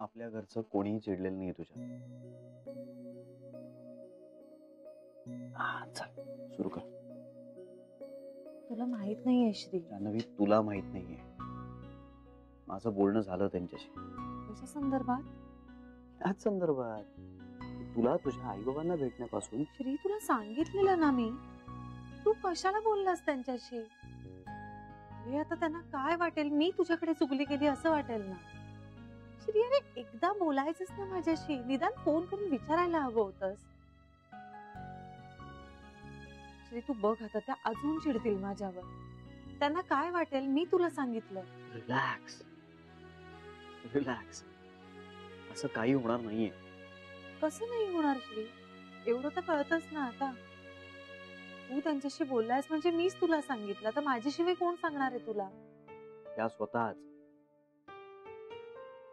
आपल्या घरचं कोणीही चिडलेलं नाही तुझ्या. चल सुरू कर. तुला माहित नाहीये श्री. जान्हवी, तुला माहित नाहीये. माझं बोलणं झालं त्यांच्याशी. कशा संदर्भात? याच संदर्भात. तुला तुझ्या आई बाबांना भेटण्यापासून. श्री, तुला सांगितलेलं ना मी. तू कशाला बोललास त्यांच्याशी? अरे आता त्यांना काय वाटेल? मी तुझ्याकडे चुगली केली असं वाटेल ना. श्री, अरे एकदा बोलायचंच ना माझ्याशी. निदान फोन करून विचारायला हवं होतंस. श्री, तू बघ आता त्या अजून चिडतील माझ्यावर. त्यांना काय वाटेल? मी तुला सांगितलं. Relax relax. असं काही होणार नाहीये. कसं नाही होणार श्री? एवढं तर कळतच ना आता. तू त्यांच्याशी बोललायस म्हणजे मीच तुला सांगितलं. तर माझ्याशिवाय कोण सांगणार आहे तुला? त्या स्वतःच.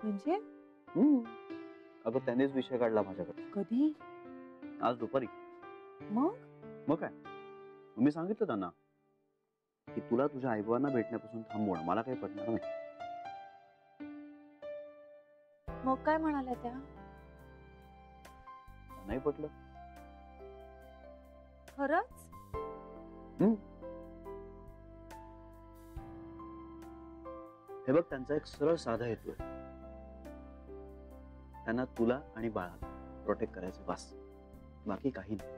म्हणजे अगं त्यानेच विषय काढला माझ्याकडे. कधी? आज दुपारी. मग काय? मी सांगितलं त्यांना की तुला तुझ्या आईबाबांना भेटण्यापासून थांबवणं मला काही पटणार नाही. मग काय म्हणाल्या त्या? नाही पटलं. खरंच? हे बघ, त्यांचा एक सरळ साधा हेतू आहे. त्यांना तुला आणि बाळाला प्रोटेक्ट करायचं बस. बाकी काही नाही.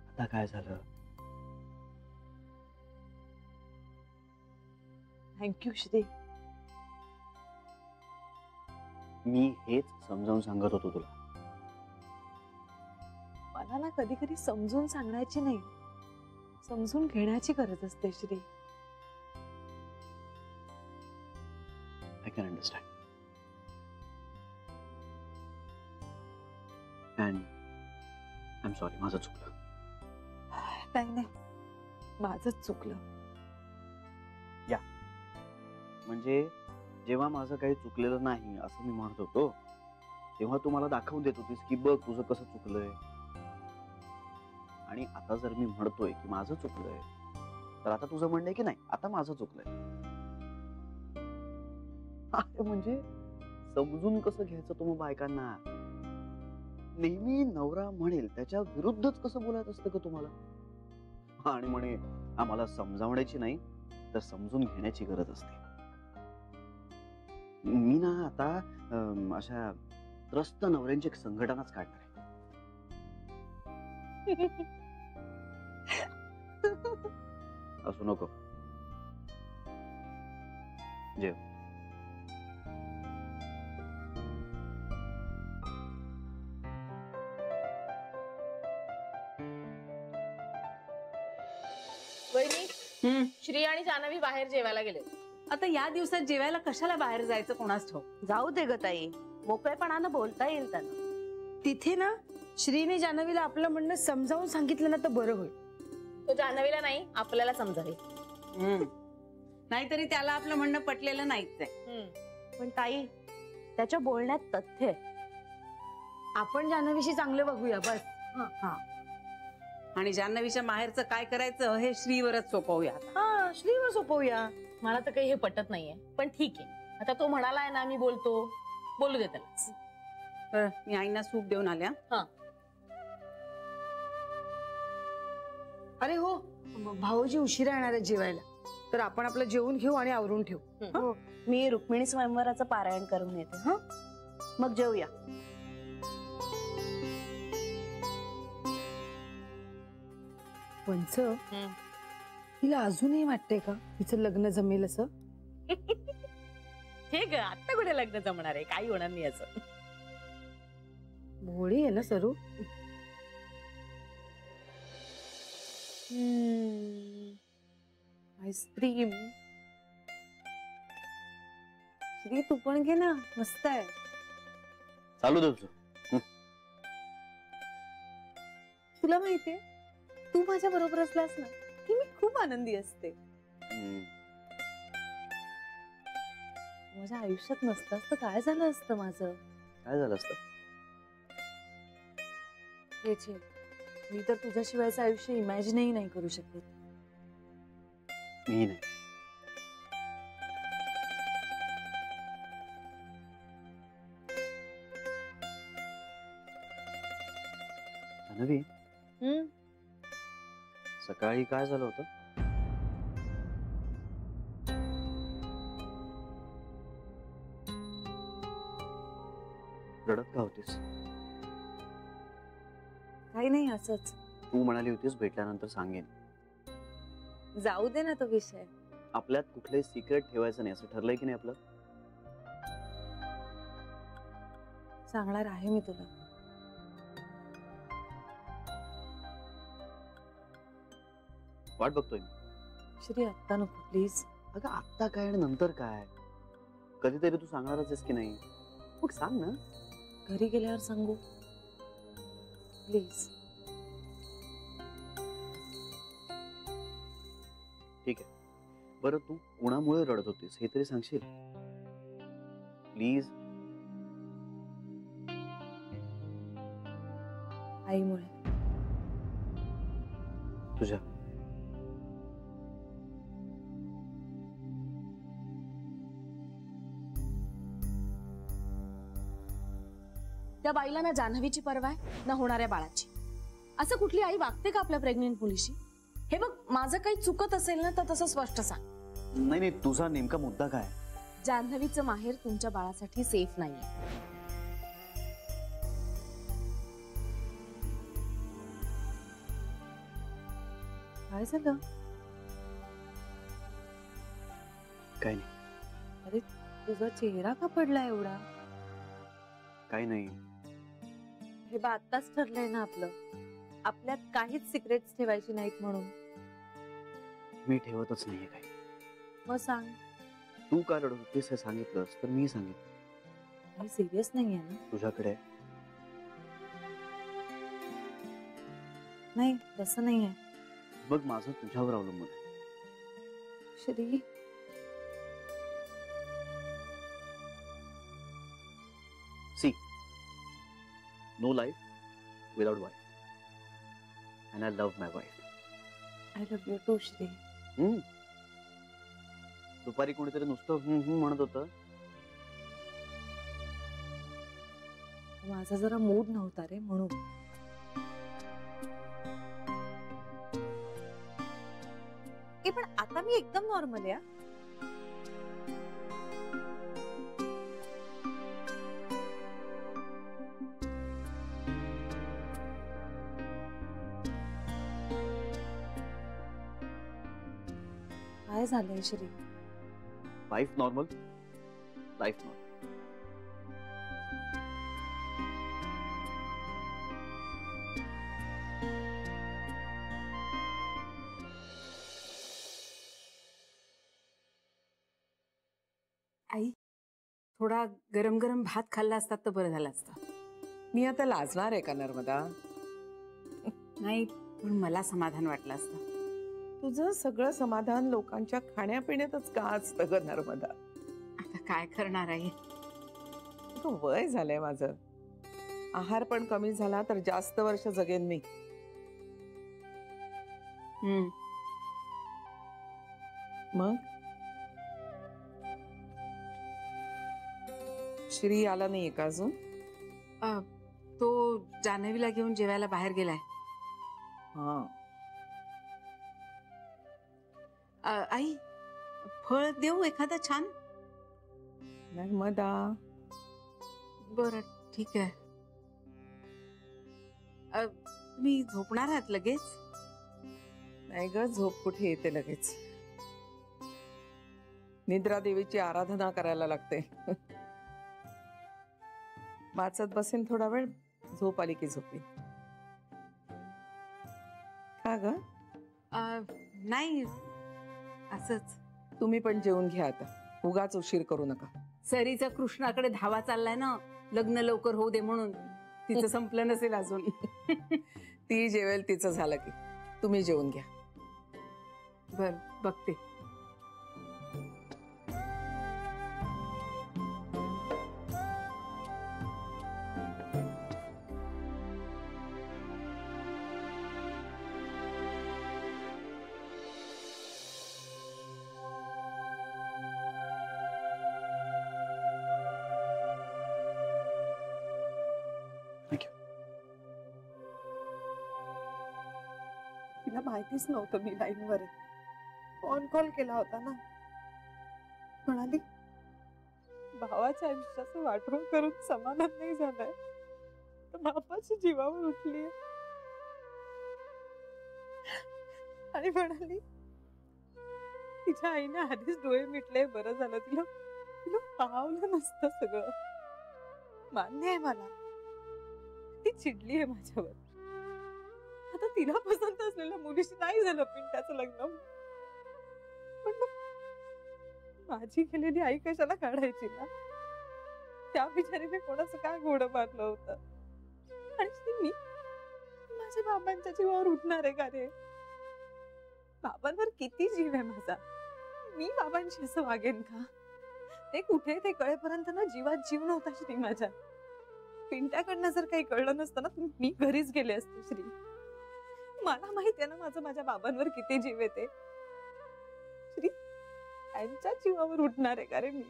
आता काय झालं? थँक्यू श्री. मी हेच समजावून सांगत होतो तुला. मला ना कधी कधी समजून सांगण्याची नाही, समजून घेण्याची गरज असते Shri. I can understand. And I am sorry. माझं चुकलं. नाही, माझंच चुकलं. म्हणजे जेव्हा माझं काही चुकलेलं नाही असं मी म्हणत होतो, तेव्हा तू मला दाखवून देत होतीस की बघ तुझं कसं चुकलंय. आणि आता जर मी म्हणतोय की माझं चुकलंय, तर आता तुझं म्हणणं आहे की नाही आता माझं चुकलंय. म्हणजे समजून कसं घ्यायचं तुम्ही बायकांना? नेहमी नवरा म्हणेल त्याच्या विरुद्धच कसं बोलायचं असतं का तुम्हाला? आणि म्हणे आम्हाला समजावण्याची नाही तर समजून घेण्याची गरज असते. मी ना आता अशा त्रस्त नवऱ्यांची एक संघटनाच काढणार आहे. असू नको. जेव. वहिनी, श्री आणि जान्हवी बाहेर जेवायला गेले. आता या दिवसात जेवायला कशाला बाहेर जायचं कोणास ठाऊक. जाऊ दे ग ताई, मोकळेपणानं बोलता येईल त्यांना. तिथे ना श्रीने जान्हवीला आपलं म्हणणं समजावून सांगितलं ना तर बरं होईल. तो जान्हवीला नाही आपल्याला समजावेल. नाहीतरी त्याला आपलं म्हणणं पटलेलं नाहीच आहे. पण ताई, त्याच्या बोलण्यात तथ्य आहे. आपण जान्हवीशी चांगलं बघूया बस. आणि जान्हवीच्या माहेरचं काय करायचं हे श्रीवरच सोपवूया. हा, श्रीवर सोपवूया. मला तर काही हे पटत नाहीये, पण ठीक आहे. आता तो म्हणालाय ना मी बोलतो, बोलू दे त्याला. मी आईना सूप देऊन आल्या. अरे हो, भाऊजी उशिरा येणार आहे जेवायला, तर आपण आपलं जेवून घेऊ आणि आवरून ठेवू. हो, मी रुक्मिणी स्वयंवराचं पारायण करून येते. हा, मग जेवूया. पंच, तिला अजूनही वाटतंय का तिचं लग्न जमेल असं? हे ग, आता कुठे लग्न जमणार आहे? काही होणार नाही असं. भोळी आहे ना सरू. आईस्क्रीम. श्री, तू पण घे ना, मस्त आहे. चालू दे तुझं. तुला माहितीये, तू माझ्या बरोबर असलास ना की मी खूप आनंदी असते. माझ्या आयुष्यात नसतास तर काय झालं असतं माझं? काय झालं असतं? छे छे, मी तर तुझ्याशिवायचं आयुष्य इमॅजिनही नाही करू शकत. मी नाही. जान्हवी, सकाळी काय झालं होतं? रडत का होतीस? काही नाही, असंच. तू म्हणाली होतीस भेटल्यानंतर सांगेन. जाऊ दे ना तो विषय. आपल्यात कुठलंही सिक्रेट ठेवायचं नाही असं ठरलंय की नाही आपलं? सांगणार आहे मी तुला. वाट बघतोय मी. श्री, आत्ता नको प्लीज. अगं आत्ता काय आणि नंतर काय? कधीतरी तू सांगणारच आहेस की नाही? मग सांग ना. घरी गेल्यावर सांगू प्लीज. ठीक आहे. बरं तू कोणामुळे रडत होतीस हे तरी सांगशील प्लीज? आईमुळे. तुझ्या त्या बाईला ना जान्हवीची पर्वा आहे ना होणाऱ्या बाळाची. असं कुठली आई वागते का आपल्या प्रेग्नेंट मुलीशी? हे बघ, माझं काही चुकत असेल ना तर तसं स्पष्ट सांग. नाही नाही, तुझा नेमका मुद्दा काय? जान्हवीचं माहेर तुमच्या बाळासाठी सेफ नाहीये. काय झालं? काय नाही. अरे, तुझा चेहरा का पडला एवढा? काही नाही. हे बा, आत्ताच ठरलंय ना आपलं, आपल्यात काहीच सिक्रेट्स ठेवायची नाहीत म्हणून. मी ठेवतच नाहीये काही. मग सांग. तू का रडत होतीस हे सांगितलंस तर मी सांगेन. मी सिरियस नाहीये ना? तुझ्याकडे नाही, तसं नाहीये. बघ, माझं तुझ्यावर अवलंबून आहे. Shri, see, no life without wife, and I love my wife. I love you too Shri. दुपारी कोणीतरी नुसतं म्हणत होतं. माझा जरा मूड नव्हता रे, म्हणून. पण आता मी एकदम नॉर्मल आहे. काय झालंय Shri? Wife normal, life normal. आई, थोडा गरम गरम भात खाल्ला असतात तर बरं झालं असतं. मी आता लाजणार आहे का नर्मदा? नाही, पण मला समाधान वाटलं असतं. तुझं सगळं समाधान लोकांच्या खाण्यापिण्यातच का असतं ग नर्मदा? आता काय करणार आहे? इतकं वय झालंय माझं. आहार पण कमी झाला तर जास्त वर्ष जगेन मी. मग श्री आला नाहीये का अजून? तो जान्हवीला घेऊन जेवायला बाहेर गेलाय. हा, आई, फळ देऊ एखादं छान? नर्मदा, बरं, ठीक आहे. तुम्ही झोपणार आहात लगेच? नाही ग, झोप कुठे येते लगेच. निद्रा देवीची आराधना करायला लागते. वाचत बसेन थोडा वेळ, झोप आली की झोपी. का ग? नाही, असंच. तुम्ही पण जेवून घ्या आता, उगाच उशीर करू नका. सरीचा कृष्णाकडे धावा चाललाय ना, लग्न लवकर होऊ दे म्हणून. तिचं संपलं नसेल अजून. ती जेवेल तिचं झालं की. तुम्ही जेवून घ्या. बर, बघते. मला माहितीच नव्हतं मी लाईनवर आहे. फोन कॉल केला होता ना. म्हणाली भावाच्या आयुष्याचं वाटोळ करून समाधान नाही झालंय तर बापाची जीवावर उठली आणि म्हणाली तिच्या आईने आधीच डोळे मिटले, बरं झालं तिला तिला पावलं नसतं सगळं. मान्य आहे मला, ती चिडली आहे माझ्यावर. आता तिला पसंत असलेल्या मुलीशी नाही झालं पिंट्याचं लग्न, पण मग माझी गेलेली आई कशाला काढायची ना. त्या बिचारीने कोणाचं काय घोडं मारलं होतं आणि मी माझ्या बाबांच्या जीवावर उठणार आहे का रे. बाबांवर किती जीव आहे माझा, मी बाबांशी असं वागेन का. ते कुठे ते कळेपर्यंत ना जीवात जीव नव्हता श्री माझ्या. पिंट्याकडनं जर काही कळलं नसतं ना मी घरीच गेले असते श्री. मला माहिती आहे ना माझं माझ्या बाबांवर किती जीव येते श्री. त्यांच्या जीवावर उठणार आहे का रे मी.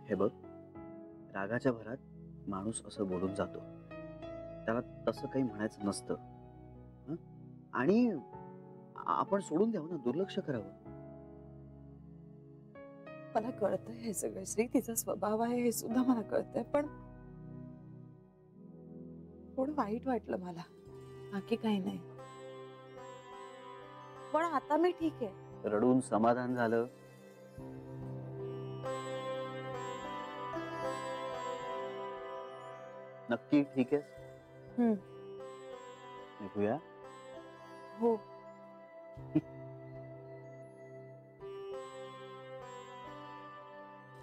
हे बघ, रागाच्या भरात माणूस असं बोलून जातो, त्याला तसं काही म्हणायचं नसतं. हं? आणि आपण सोडून द्यावं ना, दुर्लक्ष करावं. मला कळतंय हे सगळं श्री, तिचा स्वभाव आहे हे सुद्धा मला कळतंय, पण थोडं वाईट वाटलं मला, बाकी काही नाही. पण आता मी ठीक आहे. रडून समाधान झालं. नक्की ठीक आहे. निघूया. हो.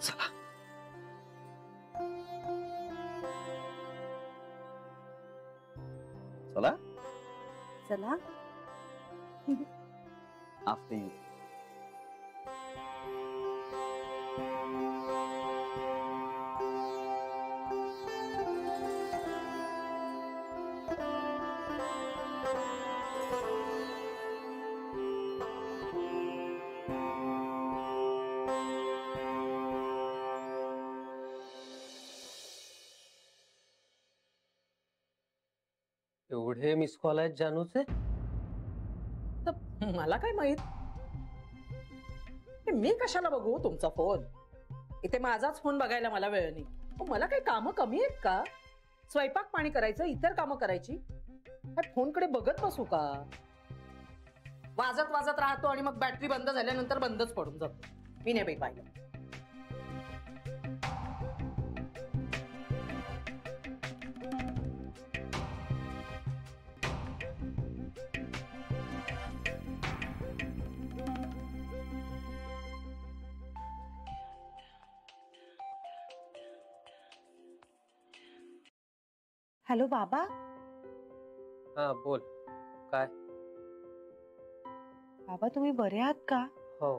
चला. चला. चला. After you. एवढे मिस कॉल आहेत जानूचे, तर मला काय माहित. मी कशाला बघू तुमचा फोन. इथे माझाच फोन बघायला मला वेळ नाही. मला काही कामं कमी आहेत का. स्वयंपाक पाणी करायचं, इतर कामं करायची, काय फोनकडे बघत बसू का. वाजत वाजत राहतो आणि मग बॅटरी बंद झाल्यानंतर बंदच पडून जातो. मी नाही बाई पाहिलं. हॅलो बाबा. हा बोल. काय बाबा तुम्ही बरे आहात का. हो,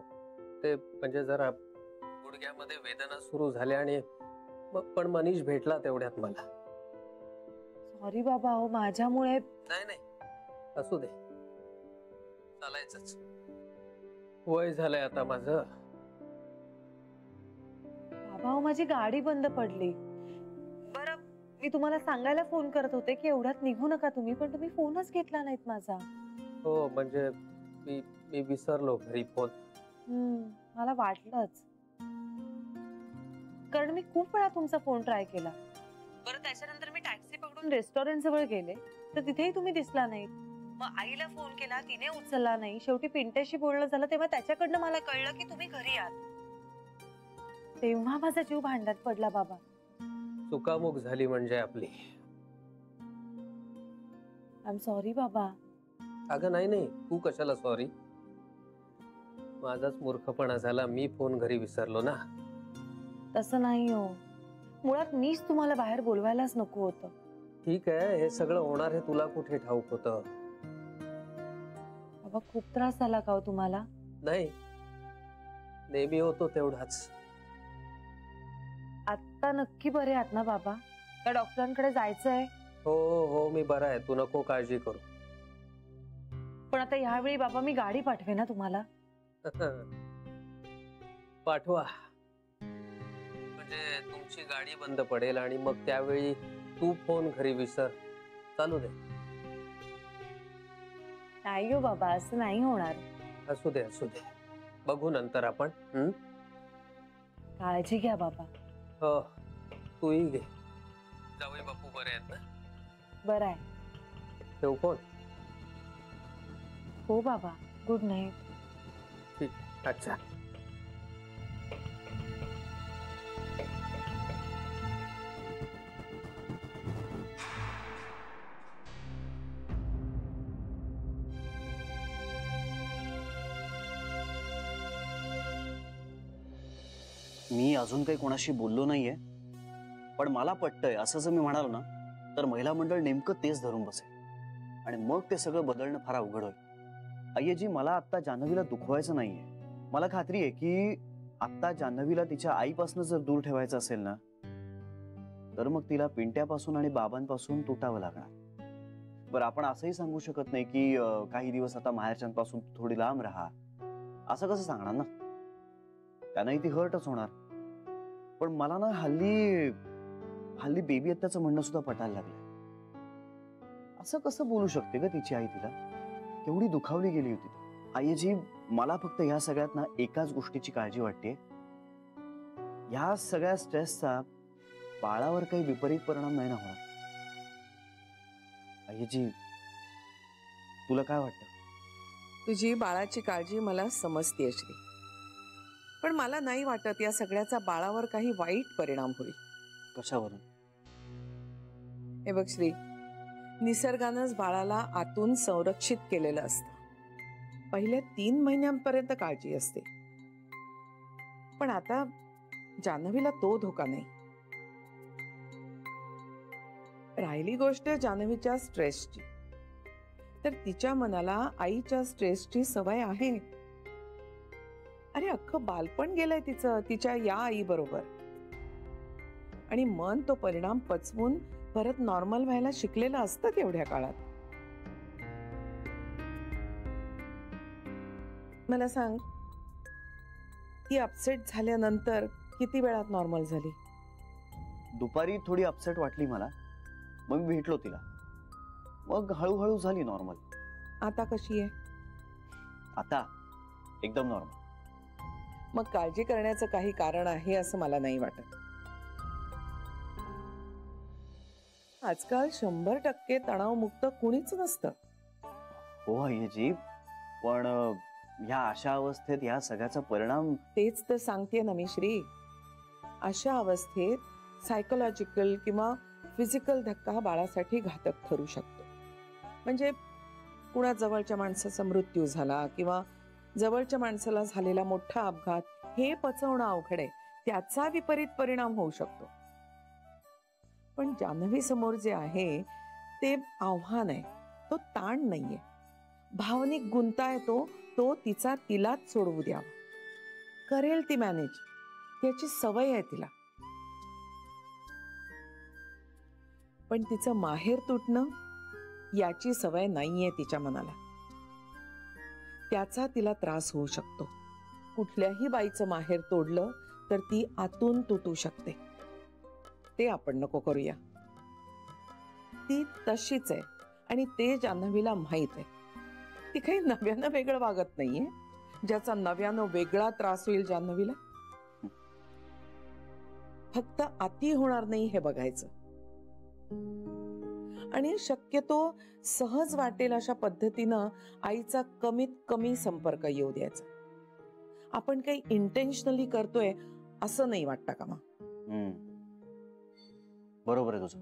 ते म्हणजे जरा गुडघ्यामध्ये वेदना सुरू झाल्या आणि पण मनीष भेटला तेवढ्यात मला. सॉरी बाबा, हो माझ्यामुळे. नाही नाही, असू दे, चालायचंच. वय झालंय आता माझं. बाबा हो माझी गाडी बंद पडली. बरं मी तुम्हाला सांगायला फोन करत होते की एवढ्यात निघू नका तुम्ही, पण तुम्ही फोनच घेतला नाहीत माझा. हो म्हणजे मी विसरलो घरी फोन. मला वाटलंच, कारण मी खूप वेळा तुमचा फोन ट्राय केला. बरं त्याच्यानंतर मी टॅक्सी पकडून रेस्टॉरंट जवळ गेले तर तिथेही तुम्ही दिसला नाहीत. मग आईला फोन केला, तिने उचलला नाही. शेवटी पिंट्याशी बोलणं झालं तेव्हा त्याच्याकडनं मला कळलं की तुम्ही घरी आहात. तेव्हा माझा जीव भांड्यात पडला बाबा. चुकामुक झाली म्हणजे आपली. आय एम सॉरी बाबा. अगं नाही नाही, तू कशाला सॉरी. माझाच मूर्खपणा झाला, मी फोन घरी विसरलो ना. तसं नाही हो, मुळात मीच तुम्हाला बाहेर बोलवायलाच नको होतं. ठीक आहे, हे सगळं होणार हे तुला कुठे ठाऊक होतं. बाबा खूप त्रास झाला का हो तुम्हाला. नाही, नेहमी होतो तेवढाच. आता नक्की बरे आहात ना बाबा? त्या डॉक्टरांकडे जायचंय. हो हो, मी बरा आहे, तू नको काळजी करू. पण आता ह्यावेळी बाबा मी गाडी पाठवे ना तुम्हाला. पाठवा, म्हणजे तुमची गाडी बंद पडेल आणि मग त्यावेळी तू फोन घरी विसर. चालू दे. नाही हो बाबा, असं नाही होणार. असू दे असू दे, बघू नंतर आपण. काळजी घ्या बाबा. हो, तूही घे. जावई बापू बरे आहेत ना? बरं आहे. ठेवू फोन? हो बाबा, गुड नाईट. ठीक. अच्छा. मी अजून काही कोणाशी बोललो नाहीये, पण मला पटतंय असं जर मी म्हणालो ना तर महिला मंडळ नेमकं तेच धरून बसेल आणि मग ते सगळं बदलणं फार अवघड होईल. अय्यजी, मला आत्ता जान्हवीला दुखवायचं नाहीये. मला खात्री आहे की आत्ता जान्हवीला तिच्या आईपासून जर दूर ठेवायचं असेल ना तर मग तिला पिंट्यापासून आणि बाबांपासून तुटावं लागणार. बरं, आपण असंही सांगू शकत नाही की काही दिवस आता माहेरच्यांपासून थोडी लांब राहा, असं कसं सांगणार ना? त्यांनाही ती हर्टच होणार. पण मला ना हल्ली हल्ली बेबी हत्याचं म्हणणं सुद्धा पटायला लागलं. असं कसं बोलू शकते ग तिची आई तिला? केवढी दुखावली गेली होती. आईजी, मला फक्त ह्या सगळ्यात ना एकाच गोष्टीची काळजी वाटते, ह्या सगळ्या स्ट्रेसचा बाळावर काही विपरीत परिणाम नाही ना होणार. आईजी, तुला काय वाटतं? तुझी बाळाची काळजी मला समजते श्री, पण मला नाही वाटत या सगळ्याचा बाळावर काही वाईट परिणाम होईल. कशावरून? हे बघ श्री, निसर्गानंच बाळाला आतून संरक्षित केलेलं असतं. पहिल्या 3 महिन्यांपर्यंत काळजी असते, पण आता जान्हवीला तो धोका नाही. राहिली गोष्ट जान्हवीच्या स्ट्रेसची, तर तिच्या मनाला आईच्या स्ट्रेसची सवय आहे. अरे, अख्खं बालपण गेलंय तिचं तिच्या या आई बरोबर, आणि मन तो परिणाम पचवून परत नॉर्मल व्हायला शिकलेलं असतं तेवढ्या काळात. मला सांग, ती अपसेट झाल्यानंतर किती वेळात नॉर्मल झाली? दुपारी थोडी अपसेट वाटली मला, मग मी भेटलो तिला, मग हळूहळू झाली नॉर्मल. आता कशी आहे? आता एकदम नॉर्मल. मग काळजी करण्याचं काही कारण आहे असं मला नाही वाटत. आजकाल 100% तणावमुक्त कुणीच नसतं. हो आईजी, पण ह्या अशा अवस्थेत ह्या सगळ्याचा परिणाम. तेच तर सांगते ना मी श्री, अशा अवस्थेत सायकोलॉजिकल किंवा फिजिकल धक्का बाळासाठी घातक ठरू शकतो. म्हणजे कुणा जवळच्या माणसाचा मृत्यू झाला किंवा जवळच्या माणसाला झालेला मोठा अपघात, हे पचवणं अवघड आहे, त्याचा विपरीत परिणाम होऊ शकतो. पण जान्हवी समोर जे आहे ते आव्हान आहे, तो ताण नाहीये. भावनिक गुंता येतो तो तिचा तिलाच सोडवू द्यावा. करेल ती मॅनेज, त्याची सवय आहे तिला. पण तिचं माहेर तुटणं याची सवय नाहीये तिच्या मनाला. त्याचा तिला त्रास होऊ शकतो. कुठल्याही बाईचं माहेर तोडलं तर ती आतून तुटू शकते. ते आपण नको करूया. ती तशीच आहे आणि ते जान्हवीला माहित आहे. ती काही नव्यानं वेगळं वागत नाहीये, ज्याचा नव्यानं वेगळा त्रास होईल जान्हवीला. फक्त अति होणार नाही हे बघायचं, आणि शक्यतो सहज वाटेल अशा पद्धतीनं आईचा कमीत कमी संपर्क येऊ द्यायचा. आपण काही इंटेन्शनली करतोय असं नाही वाटतं का? मग बरोबर आहे तुझं.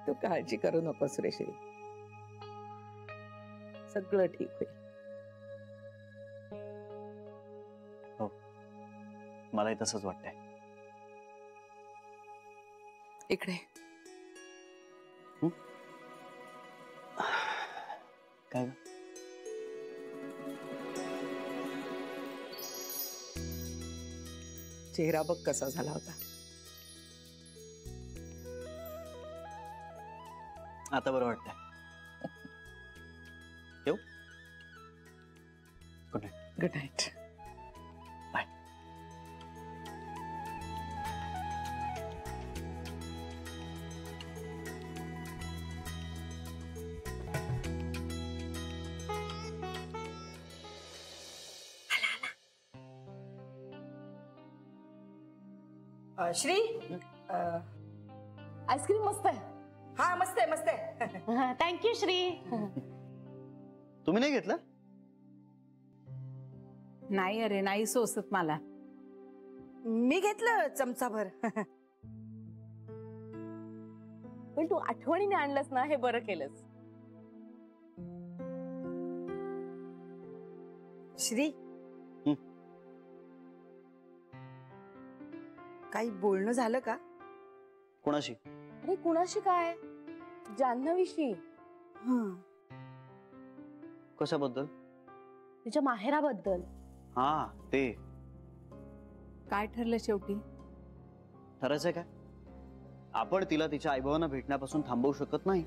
तू काळजी करू नकोस श्री, सगळं ठीक होईल. मलाही तसंच वाटतंय. इकडे काय ग? चेहरा बघ कसा झाला होता. आता बरं वाटतंय. येऊ? Good night. Good night. Bye. Shri ice cream मस्त आहे. हा मस्त आहे मस्त आहे. थँक्यू श्री. तुम्ही नाही घेतलं? नाही अरे नाही सोसत मला. मी घेतलं चमचाभर. पण तू आठवणीने आणलंस ना, हे बरं केलंस. श्री काही बोलणं झालं का? कोणाशी? अरे कुणाशी काय, जान्हवीशी, कशाबद्दल? तिच्या माहेराबद्दल. हा ते काय ठरलं शेवटी? ठरायचंय काय? आपण तिला तिच्या आईबाबांना भेटण्यापासून थांबवू शकत नाही.